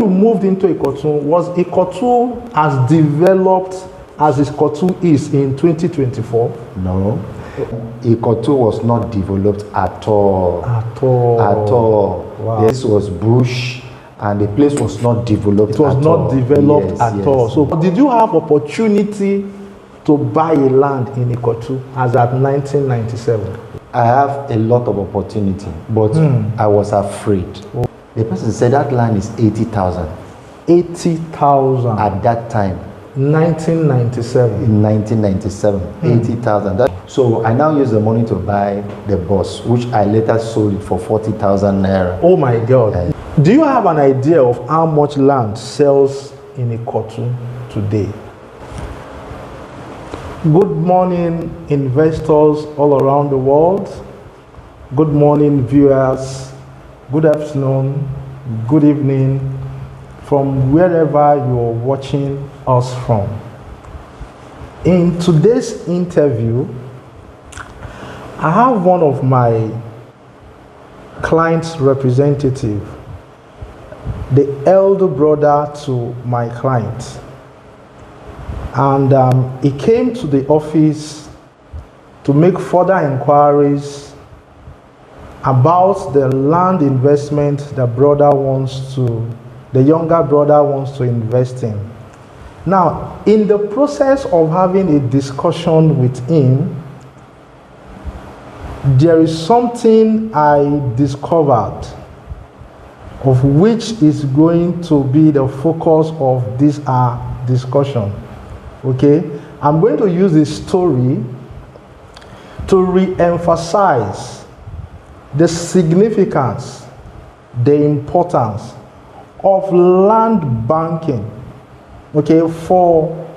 you moved into Ikotun, was Ikotun as developed as Ikotun is in 2024? No. Ikotun was not developed at all. At all. At all. Wow. This was bush, and the place was not developed at all. It was not developed Yes, at yes. all. So did you have opportunity to buy a land in Ikotun as at 1997? I have a lot of opportunity, but I was afraid. The person said that land is 80,000 80,000 at that time. 1997. In 1997, 80,000. So I now use the money to buy the bus, which I later sold it for 40,000 naira. Oh my God. Do you have an idea of how much land sells in Ikotun today? Good morning, investors all around the world. Good morning, viewers. Good afternoon, good evening, from wherever you're watching us from. In today's interview, I have one of my client's representative, the elder brother to my client. And he came to the office to make further inquiries about the land investment the younger brother wants to invest in. Now, in the process of having a discussion with him, there is something I discovered of which is going to be the focus of this discussion. Okay? I'm going to use this story to re-emphasize the significance, the importance of land banking. Okay, for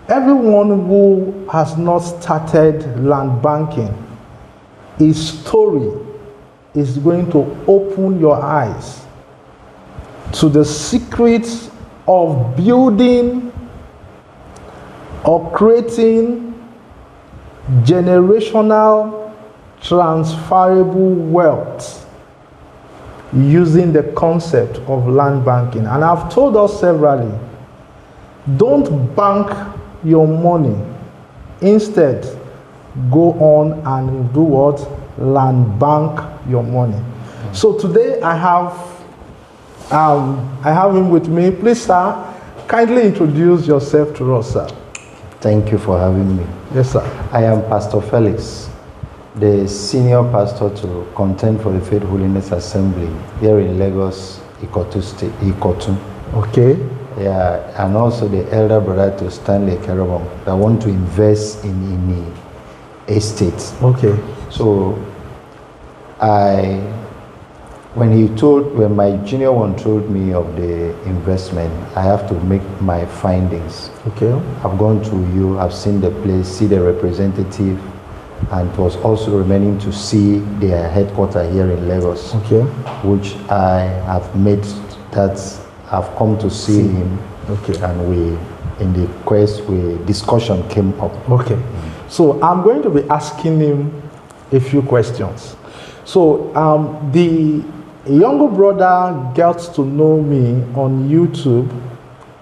everyone who has not started land banking, his story is going to open your eyes to the secrets of building or creating generational transferable wealth using the concept of land banking. And I've told us severally, don't bank your money. Instead, go on and do what? Land bank your money. So today I have him with me. Please, sir, kindly introduce yourself to us, sir. Thank you for having me. Yes, sir. I am Pastor Felix, the senior pastor to Contend for the Faith Holiness Assembly here in Lagos, Ikotun. Okay. Yeah, and also the elder brother to Stanley Kerobon that want to invest in the estate. Okay. So when my junior one told me of the investment, I have to make my findings. Okay. I've gone to you, I've seen the place, see the representative, and it was also remaining to see their headquarters here in Lagos. Okay. Which I have made that I've come to see him. Okay. And in the discussion came up. Okay. So I'm going to be asking him a few questions. So the younger brother gets to know me on YouTube.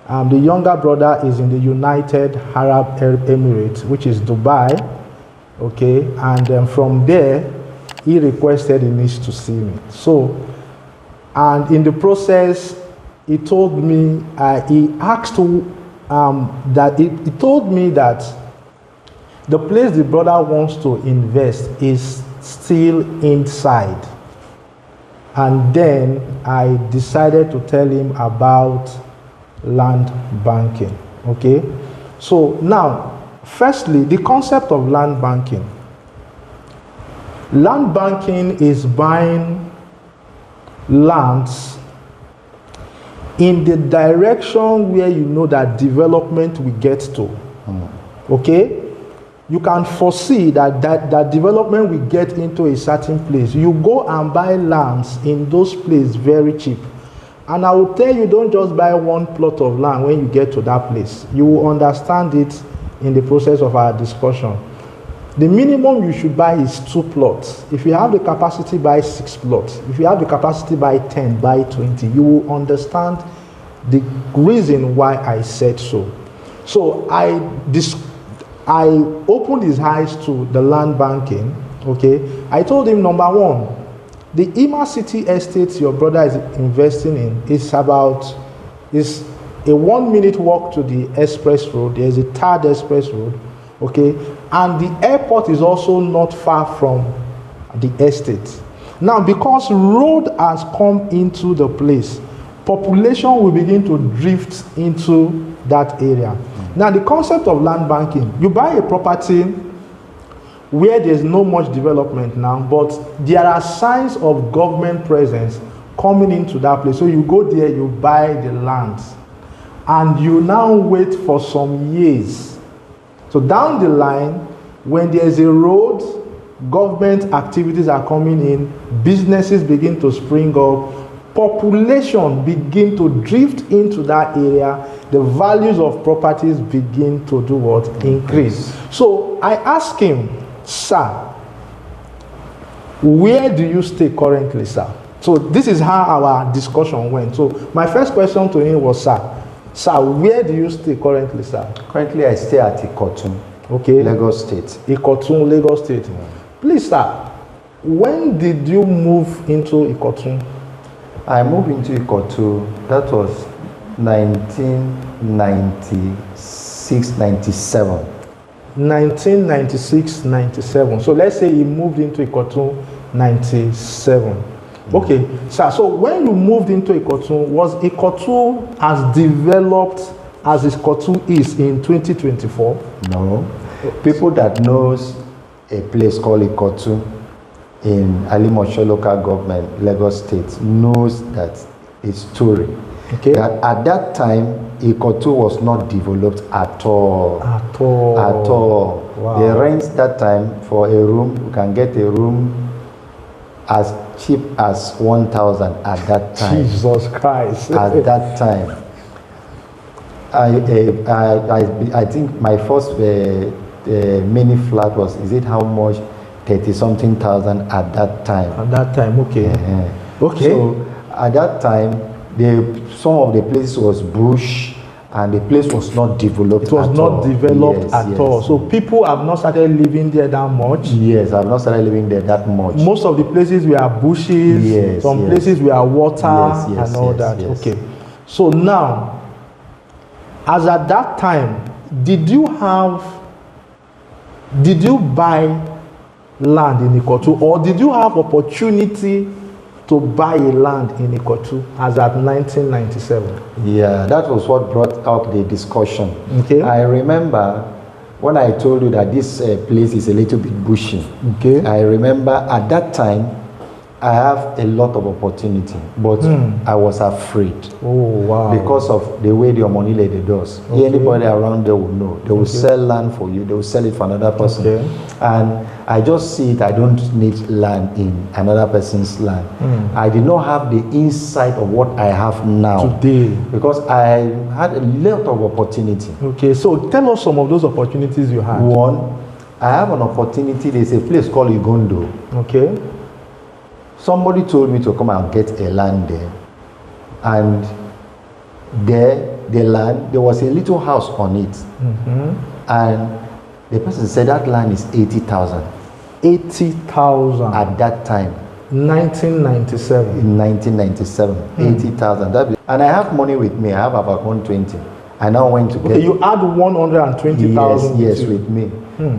The younger brother is in the United Arab Emirates, which is Dubai. Okay, and from there, he requested he needs to see me. So, and in the process, he told me, he told me that the place the brother wants to invest is still inside. And then I decided to tell him about land banking. Okay, so now, firstly, the concept of land banking. Land banking is buying lands in the direction where you know that development will get to. Okay? You can foresee that development will get into a certain place. You go and buy lands in those places very cheap. And I will tell you, don't just buy one plot of land when you get to that place. You will understand it in the process of our discussion. The minimum you should buy is 2 plots. If you have the capacity, buy 6 plots. If you have the capacity, buy 10, buy 20. You will understand the reason why I said so. So I opened his eyes to the land banking. Okay, I told him, number one, the Ima City estate your brother is investing in is a 1-minute walk to the express road. There is a third express road. Okay, and the airport is also not far from the estate. Now, because road has come into the place, population will begin to drift into that area. Now, the concept of land banking, you buy a property where there's no much development now, but there are signs of government presence coming into that place. So you go there, you buy the land, and you now wait for some years. So down the line, when there's a road, government activities are coming in, businesses begin to spring up, population begin to drift into that area, the values of properties begin to do what? Increase. So I asked him, sir, where do you stay currently, sir? So this is how our discussion went. So my first question to him was, sir, where do you stay currently, sir? Currently, I stay at Ikotun, okay, Lagos State. Ikotun, Lagos State. Please, sir, when did you move into Ikotun? I moved into Ikotun, that was 1996, 97. 1996, 97. So let's say you moved into Ikotun 97. Okay, sir, so when you moved into Ikotun, was Ikotun as developed as Ikotun is in 2024? No. People that knows a place called Ikotun in Alimosho local government, Lagos State, knows that it's story. Okay. That at that time, Ikotun was not developed at all. At all. At all. Wow. The rent that time for a room, you can get a room as cheap as 1,000 at that time. Jesus Christ. At that time. I think my first mini flat was, is it how much? 30-something thousand at that time. At that time, okay. Okay. So at that time, some of the places was bush, and the place was not developed. It was not developed at all. So people have not started living there that much. Yes, I've not started living there that much. Most of the places were bushes. Yes. Some places were water and all that. Yes. Okay. So now, as at that time, did you buy land in Ikotun, or did you have opportunity to buy a land in Ikotun as at 1997? Yeah, that was what brought up the discussion. Okay. I remember when I told you that this place is a little bit bushy. Okay. I remember at that time, I have a lot of opportunity, but I was afraid. Oh, wow. Because of the way your money lady does. Okay. Anybody around there will know. They will sell land for you. They will sell it for another person. Okay. And I just see it. I don't need land in another person's land. I did not have the insight of what I have now. Today. Because I had a lot of opportunity. Okay, so tell us some of those opportunities you had. One, I have an opportunity. There's a place called Igondo. Okay. Somebody told me to come and get a land there. And there, the land, there was a little house on it. And the person said that land is 80,000. 80,000. At that time. 1997. In 1997. 80,000. And I have money with me. I have about 120. I now went to get. Okay, you had 120,000. Yes, with me.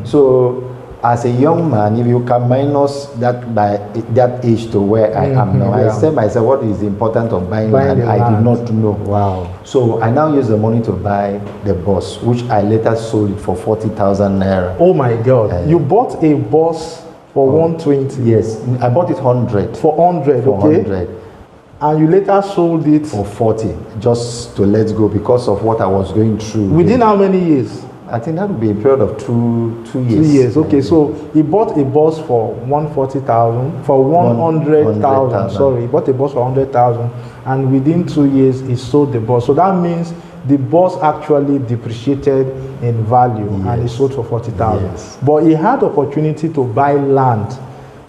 So, as a young man, if you can minus that by that age to where I am now, I said myself, what is important of buying land? I did not know. Wow. So I now use the money to buy the bus, which I later sold it for 40,000 naira. Oh my God! You bought a bus for 120. Yes, I bought it 100. For 100, for okay. 100. And you later sold it for 40, just to let go because of what I was going through. Within how many years? I think that would be a period of two years. 2 years, okay. So he bought a bus for 140,000, for 100,000. Sorry, he bought a bus for 100,000, and within 2 years he sold the bus. So that means the bus actually depreciated in value and it sold for 40,000. Yes. But he had opportunity to buy land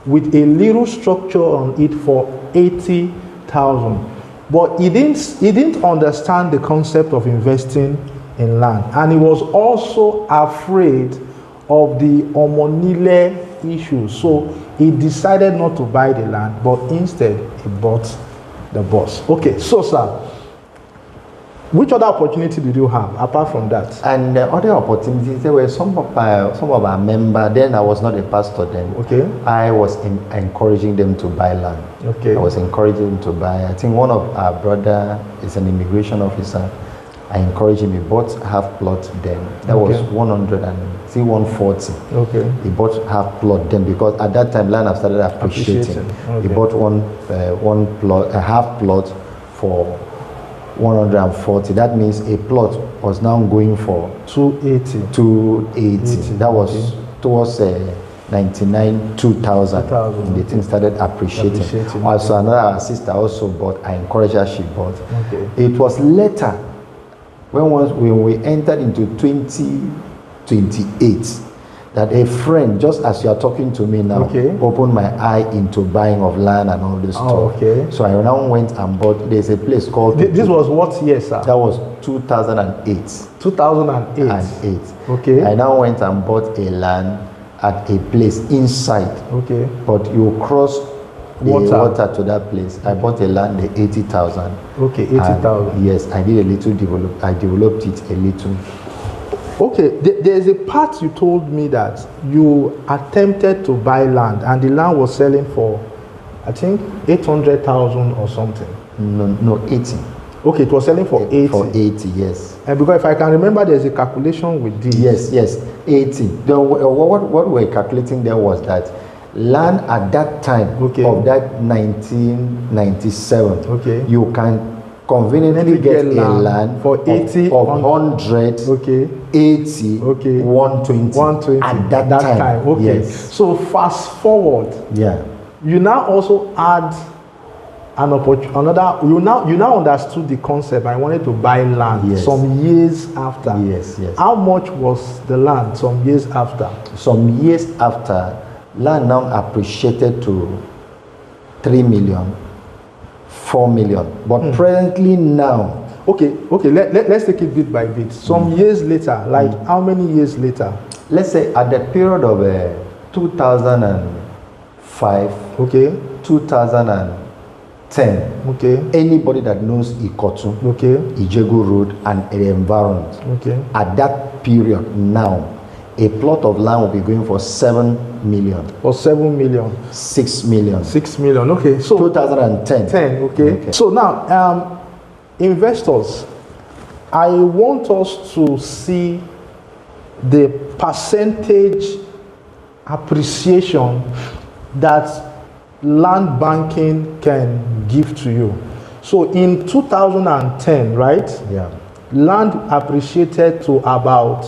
with a little structure on it for 80,000. But he didn't understand the concept of investing in land, and he was also afraid of the omonile issue. So he decided not to buy the land, but instead he bought the bus. Okay, so sir, which other opportunity did you have apart from that? And other opportunities, there were some of our members. Then I was not a pastor then. Okay. I was encouraging them to buy land. Okay. I was encouraging them to buy. I think one of our brother is an immigration officer. I encouraged him. He bought half plot then. That was 140. Okay. He bought half plot then because at that time land had started appreciating. Okay. He bought a half plot for 140. That means a plot was now going for 280. 280. That was towards 99, 2000. The thing started appreciating. Also, another sister also bought. I encouraged her. She bought. Okay. It was later when we entered into 2028 that a friend, just as you are talking to me now, opened my eye into buying of land and all this stuff. Okay. So I now went and bought. There's a place called. This was what year, sir? That was 2008. 2008. Okay. I now went and bought a land at a place inside. Okay. But you cross the water to that place. I bought a land at 80,000. Okay, 80,000. Yes, I did a little develop. I developed it a little. Okay, there's a part you told me that you attempted to buy land and the land was selling for, I think, 800,000 or something. No, 80. Okay, it was selling for 80. For 80, yes. And because if I can remember, there's a calculation with this. Yes, 80. What we're calculating there was that land at that time of that 1997, you can conveniently get a land for 80 of 100, 80, 120 at that time. Okay. Yes. So fast forward. Yeah. You now also add an opportunity. You now understood the concept. I wanted to buy land some years after. Yes. How much was the land some years after? Some years after, land now appreciated to 3 million. 4 million, but presently now. Okay. Let's take it bit by bit. Some years later, like how many years later? Let's say at the period of 2005. 2010. Anybody that knows Ikotu, Ijegu Road, and the environment. At that period now, a plot of land will be going for 7 million. For 7 million. 6 million. 6 million. Okay. So 2010. Okay. So now, investors, I want us to see the percentage appreciation that land banking can give to you. So in 2010, right? Yeah. Land appreciated to about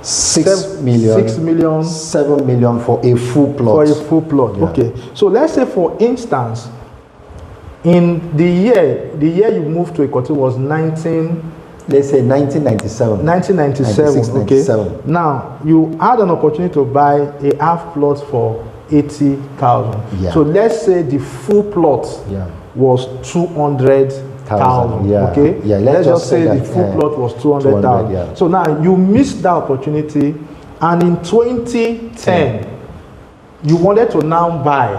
6 million, 7 million for a full plot. For a full plot. Yeah. Okay. So let's say, for instance, in the year you moved to Ikotu was 1997. 1997. Okay. Now you had an opportunity to buy a half plot for 80,000. Yeah. So let's say the full plot was 200,000. Okay. Yeah. Let's just say the full plot was 200,000. Yeah. So now you missed that opportunity, and in 2010, you wanted to now buy.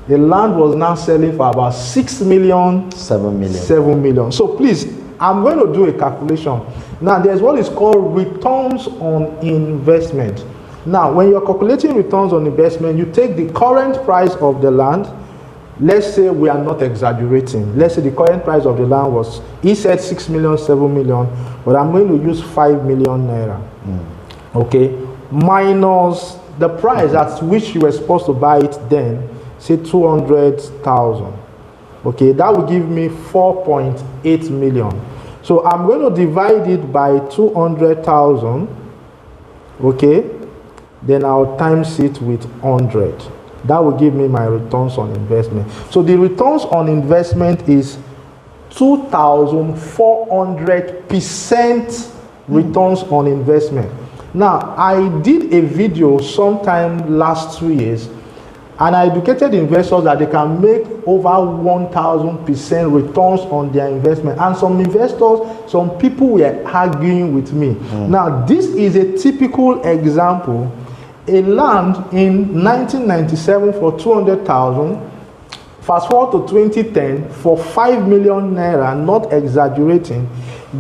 The land was now selling for about 6 million. 7 million. 7 million. So please, I'm going to do a calculation. Now there's what is called returns on investment. Now, when you're calculating returns on investment, you take the current price of the land. Let's say we are not exaggerating. Let's say the current price of the land was, he said 6 million, 7 million, but I'm going to use 5 million naira. Okay, minus the price at which you were supposed to buy it then, say 200,000. Okay, that will give me 4.8 million. So I'm going to divide it by 200,000. Okay, then I'll times it with 100. That will give me my returns on investment. So the returns on investment is 2,400% returns on investment. Now, I did a video sometime last 2 years, and I educated investors that they can make over 1,000% returns on their investment. And some investors, some people were arguing with me. Now, this is a typical example. A land in 1997 for 200,000, fast forward to 2010 for 5 million naira, not exaggerating,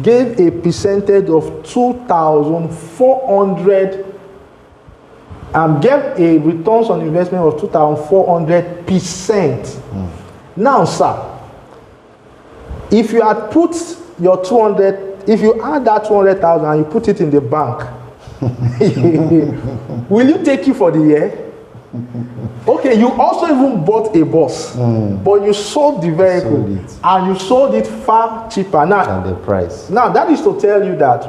gave a percentage of 2,400, gave a returns on investment of 2,400%. Now, sir, if you had put your 200, if you add that 200,000 and you put it in the bank, will you take it for the year? Okay, you also even bought a bus, but you sold the vehicle and you sold it far cheaper now than the price. Now, that is to tell you that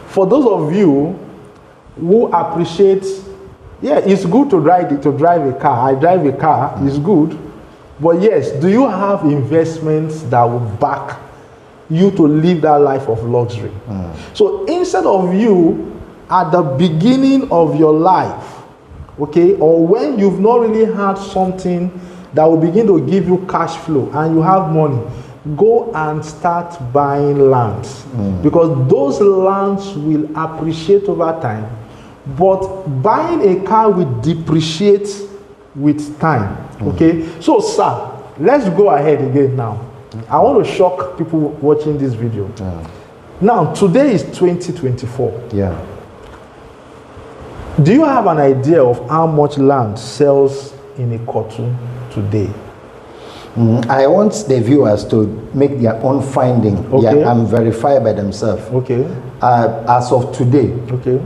for those of you who appreciate, yeah, it's good to drive a car. I drive a car, it's good. But yes, do you have investments that will back you to live that life of luxury? So instead of you at the beginning of your life, okay, or when you've not really had something that will begin to give you cash flow and you have money, go and start buying lands, because those lands will appreciate over time. But buying a car will depreciate with time. Okay, so sir, let's go ahead again now. I want to shock people watching this video. Now, today is 2024. Yeah. Do you have an idea of how much land sells in Ikotu today? I want the viewers to make their own finding, and verify by themselves. Okay. As of today, okay,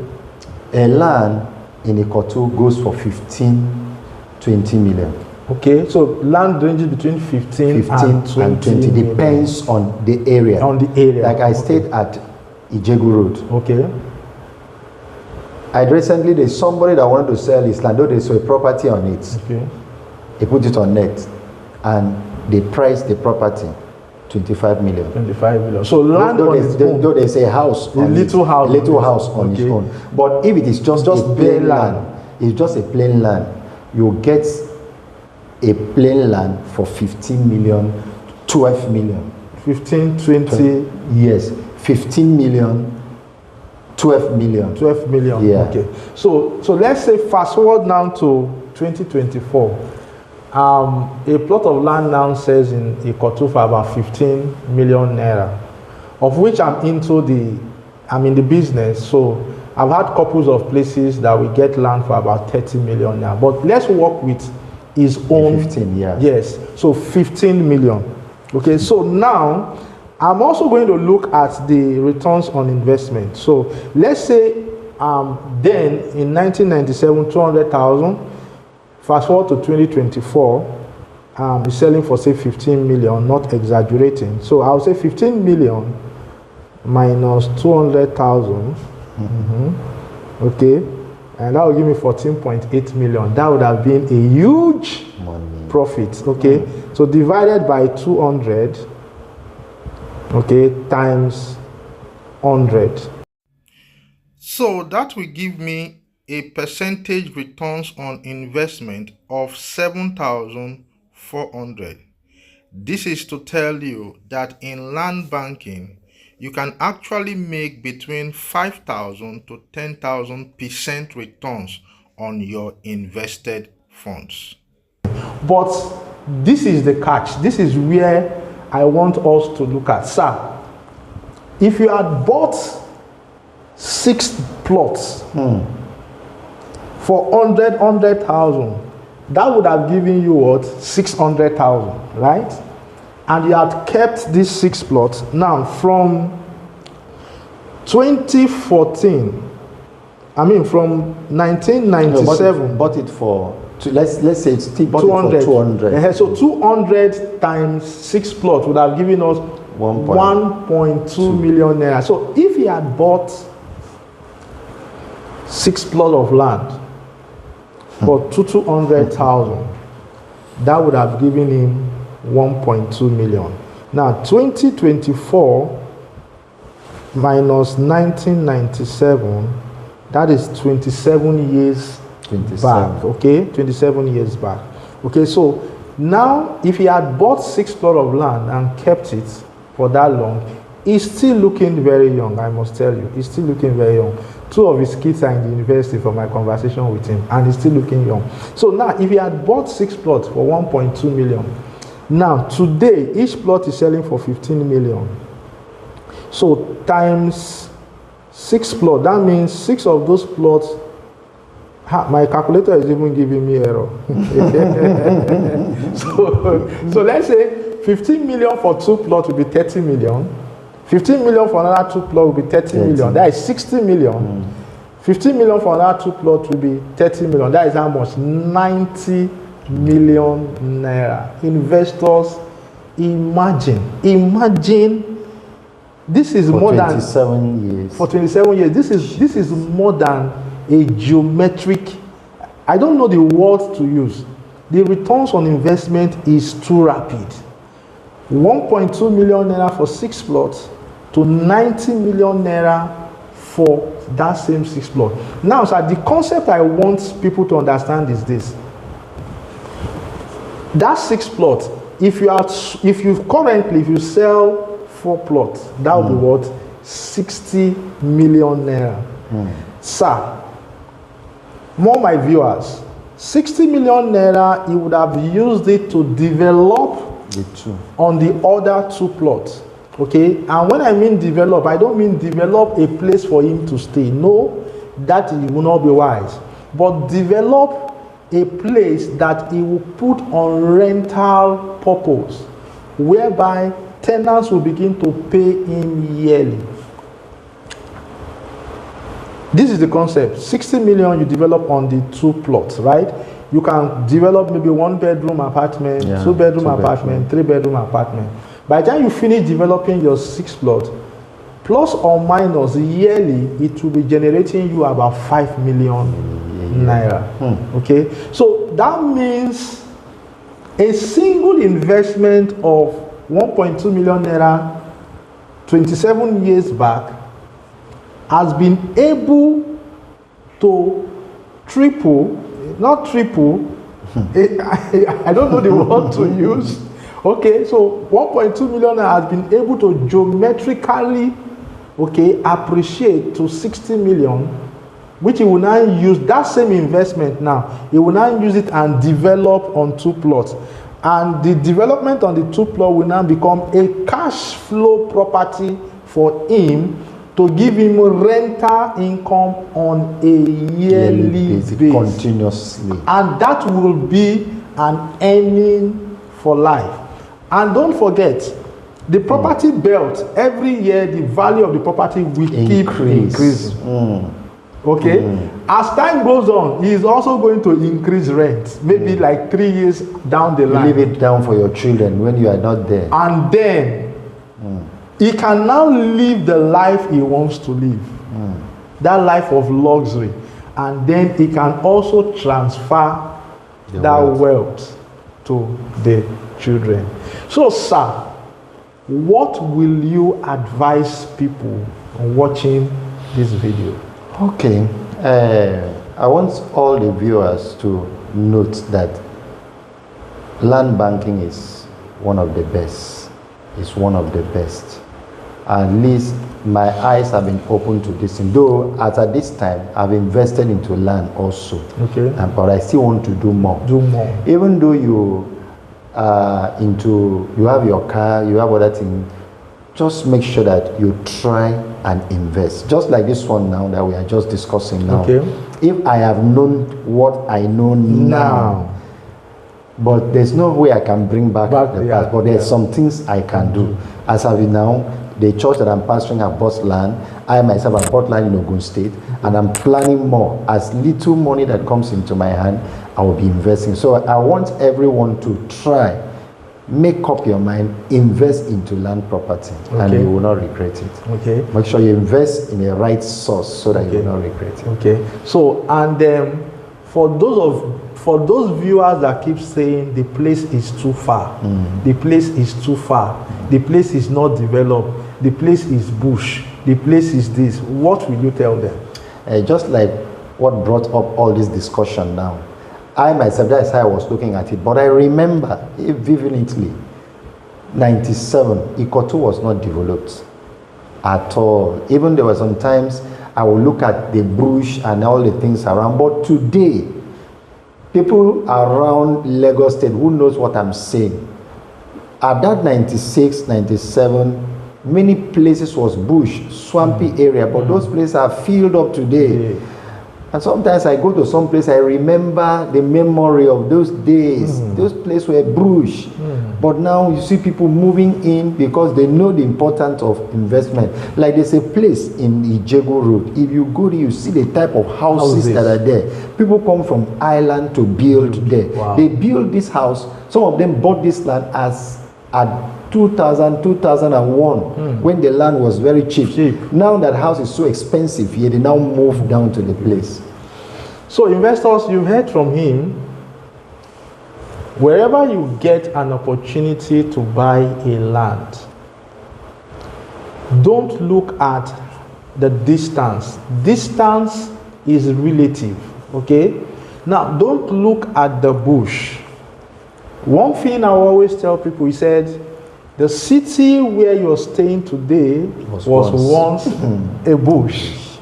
a land in Ikotu goes for 15-20 million. Okay, so land ranges between 15 and 20 depends on the area. On the area. Like I stayed at Ijegu Road. Okay. Recently, there's somebody that wanted to sell his land, though they saw a property on it. Okay. They put it on net, and they priced the property 25 million. 25 million. So land on its own. Though there's a house, a little house, on its own. But if it is just a plain land, it's just a plain land, you get a plain land for 15 million, 12 million. 15, 20. Yes, 15 million. 12 million. 12 million. Yeah. Okay. So let's say fast forward now to 2024. A plot of land now sells in Ikotu for about 15 million naira, of which I'm in the business. So I've had couples of places that we get land for about 30 million now. But let's work with his own. 15, yeah. Yes. So 15 million. Okay. So now I'm also going to look at the returns on investment. So let's say then in 1997, 200,000, fast forward to 2024, is selling for say 15 million, not exaggerating. So I'll say 15 million minus 200,000, okay, and that will give me 14.8 million. That would have been a huge profit, okay. So divided by 200, okay, times 100. So that will give me a percentage returns on investment of 7,400. This is to tell you that in land banking, you can actually make between 5,000 to 10,000% returns on your invested funds. But this is the catch. This is where I want us to look at. Sir, if you had bought 6 plots for 100,000, that would have given you what? 600,000, right? And you had kept these 6 plots. Now, from 2014, from 1997, bought it for. Let's say it's still bought 200. It for 200. So 200 times 6 plots would have given us 1.2 million naira. So if he had bought 6 plots of land for 200,000, that would have given him 1.2 million. Now, 2024 minus 1997, that is 27 years 27. back. Okay, 27 years back. Okay, so now if he had bought 6 plots of land and kept it for that long, he's still looking very young, I must tell you. He's still looking very young. 2 of his kids are in the university from my conversation with him, and he's still looking young. So now, if he had bought 6 plots for 1.2 million, now today each plot is selling for 15 million. So times 6 plots, that means 6 of those plots. My calculator is even giving me error. so let's say 15 million for 2 plots will be 30 million. 15 million for another 2 plots will be 30 million. That is 60 million. 15 million for another 2 plots will be 30 million. That is how much? 90 million naira. Investors, imagine. This is for more 27 years. For 27 years. This is more than a geometric. I don't know the word to use. The returns on investment is too rapid. 1.2 million naira for 6 plots to 90 million naira for that same 6 plots. Now, sir, the concept I want people to understand is this. That 6 plots, if you sell 4 plots, that will be what? 60 million naira. Sir, more my viewers, 60 million naira, he would have used it to develop The 2. on the other 2 plots. Okay, and when I mean develop, I don't mean develop a place for him to stay. No, that will not be wise. But develop a place that he will put on rental purpose, whereby tenants will begin to pay him yearly. This is the concept. 60 million you develop on the 2 plots, right? You can develop maybe 1-bedroom apartment, 2-bedroom apartment, 3-bedroom apartment. By the time you finish developing your 6 plots, plus or minus yearly, it will be generating you about 5 million naira. Okay, so that means a single investment of 1.2 million naira 27 years back has been able to triple, not triple, I don't know the word to use. Okay, so 1.2 million has been able to geometrically, appreciate to 60 million, which he will now use that same investment now. He will now use it and develop on 2 plots. And the development on the 2 plots will now become a cash flow property for him to give him rental income on a yearly basis. Continuously. And that will be an earning for life. And don't forget, the property belt, every year the value of the property will keep increasing. Okay? As time goes on, he is also going to increase rent, maybe like 3 years down the line. Leave it down for your children when you are not there. And then he can now live the life he wants to live. That life of luxury. And then he can also transfer that wealth to the children. So, sir, what will you advise people watching this video? Okay, I want all the viewers to note that land banking is one of the best. It's one of the best. At least my eyes have been open to this. Though at this time I've invested into land also. Okay. But I still want to do more. Do more. Even though you you have your car, you have other things, just make sure that you try and invest. Just like this one now that we are just discussing now. Okay. If I have known what I know now, but there's no way I can bring back the past, but there's some things I can do. As of now, the church that I'm pastoring have bought land. I myself have bought land in Ogun State, and I'm planning more. As little money that comes into my hand, I will be investing. So I want everyone to try, make up your mind, invest into land property, and you will not regret it. Okay. Make sure you invest in the right source so that you will not regret it. Okay. So, and for for those viewers that keep saying the place is too far, the place is too far, the place is not developed, the place is bush, the place is this, what will you tell them? Just like what brought up all this discussion now, I myself, that's how I was looking at it, but I remember vividly, 97, Ikotu was not developed at all. Even there were some times I would look at the bush and all the things around, but today, people around Lagos State who knows what I'm saying, at that 96, 97, many places was bush, swampy area, but those places are filled up today. And sometimes I go to some place, I remember the memory of those days. Those places were bush. But now you see people moving in because they know the importance of investment. Like there's a place in Ijego Road. If you go there, you see the type of houses that are there. People come from island to build there. Wow. They build this house. Some of them bought this land as at 2000, 2001, when the land was very cheap. Now that house is so expensive here, they now move down to the place. So investors, you heard from him. Wherever you get an opportunity to buy a land, don't look at the distance. Distance is relative, okay? Now, don't look at the bush. One thing I always tell people, he said, the city where you're staying today was once a bush.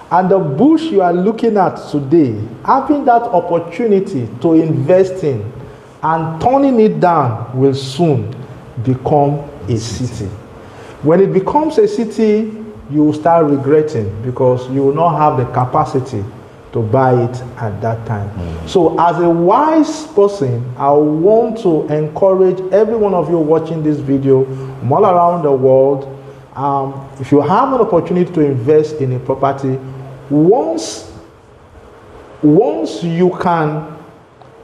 And the bush you are looking at today, having that opportunity to invest in and turning it down will soon become a city. When it becomes a city, you will start regretting because you will not have the capacity to buy it at that time. So as a wise person, I want to encourage every one of you watching this video from all around the world, if you have an opportunity to invest in a property, once you can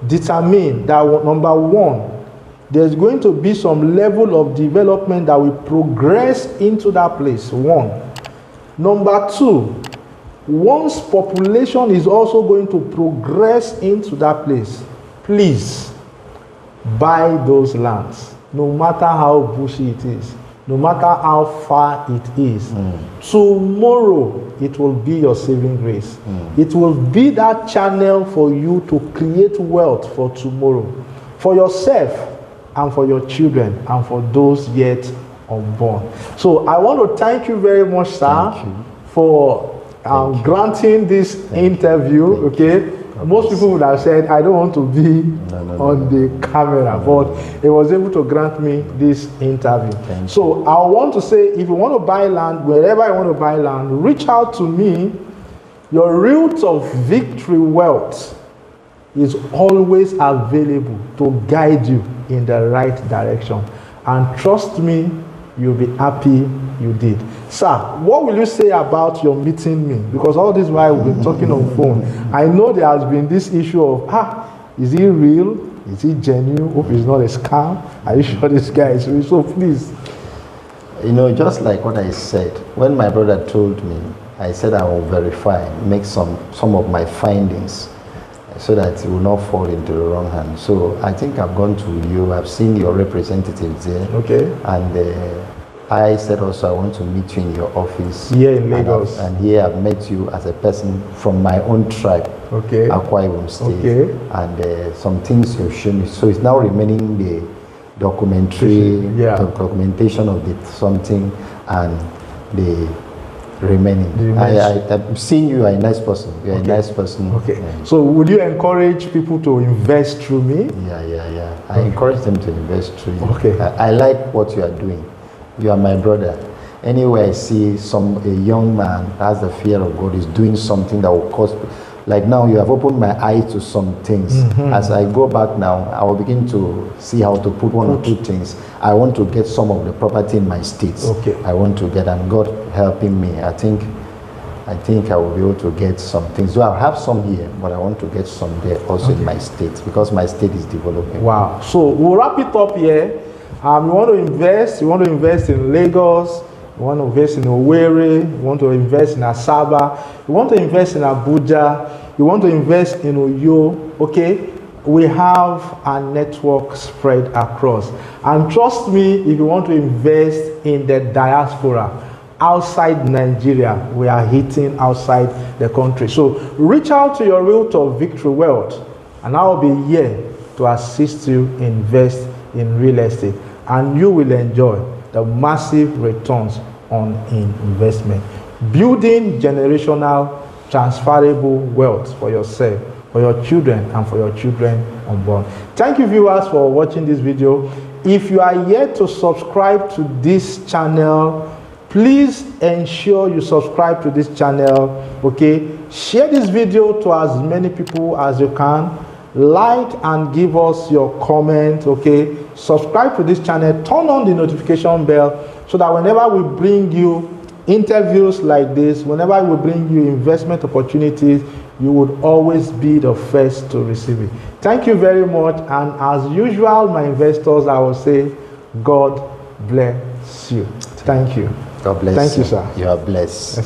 determine that, number one, there's going to be some level of development that will progress into that place, one. Number two, once population is also going to progress into that place, please buy those lands, no matter how bushy it is, no matter how far it is. Tomorrow, it will be your saving grace. It will be that channel for you to create wealth for tomorrow, for yourself and for your children and for those yet unborn. So I want to thank you very much, sir, for granting this interview. Okay, most people would have said I don't want to be on the camera, but he was able to grant me this interview. So I want to say, if you want to buy land, wherever you want to buy land, reach out to me. Your route of victory wealth is always available to guide you in the right direction, and trust me, you'll be happy you did. Sir, what will you say about your meeting me? Because all this while we've been talking on phone, I know there has been this issue of, is he real? Is he genuine? Hope it's not a scam. Are you sure this guy is real? So please. You know, just like what I said, when my brother told me, I said I will verify, make some of my findings so that it will not fall into the wrong hand. So I think I've gone to you, I've seen your representatives there. Okay. And I said also I want to meet you in your office. Here in Lagos. And here I've met you as a person from my own tribe. Okay. Akwa Ibom State. Okay. And some things you've shown me. So it's now remaining the documentation of the something and the remaining. I've seen you are a nice person. You're a nice person. Okay. So would you encourage people to invest through me? Yeah. I encourage them to invest through you. Okay. I like what you are doing. You are my brother. Anywhere I see a young man has the fear of God, is doing something that will cause, like now you have opened my eyes to some things. As I go back now, I will begin to see how to put one or two things. I want to get some of the property in my states. Okay. I want to get, and God helping me, I think I will be able to get some things. So I have some here, but I want to get some there also in my state, because my state is developing. Wow. So we'll wrap it up here. You want to invest in Lagos, you want to invest in Owerri, you want to invest in Asaba, you want to invest in Abuja, you want to invest in Uyo, okay, we have a network spread across. And trust me, if you want to invest in the diaspora, outside Nigeria, we are hitting outside the country. So reach out to your realtor, Victory Wealth, and I will be here to assist you invest in real estate. And you will enjoy the massive returns on investment. Building generational transferable wealth for yourself, for your children, and for your children unborn. Thank you, viewers, for watching this video. If you are yet to subscribe to this channel, please ensure you subscribe to this channel, okay? Share this video to as many people as you can. Like and give us your comment, okay? Subscribe to this channel, turn on the notification bell so that whenever we bring you interviews like this, whenever we bring you investment opportunities, you would always be the first to receive it. Thank you very much, and as usual, my investors, I will say, God bless you. Thank you. God bless Thank you. You, sir. You are blessed.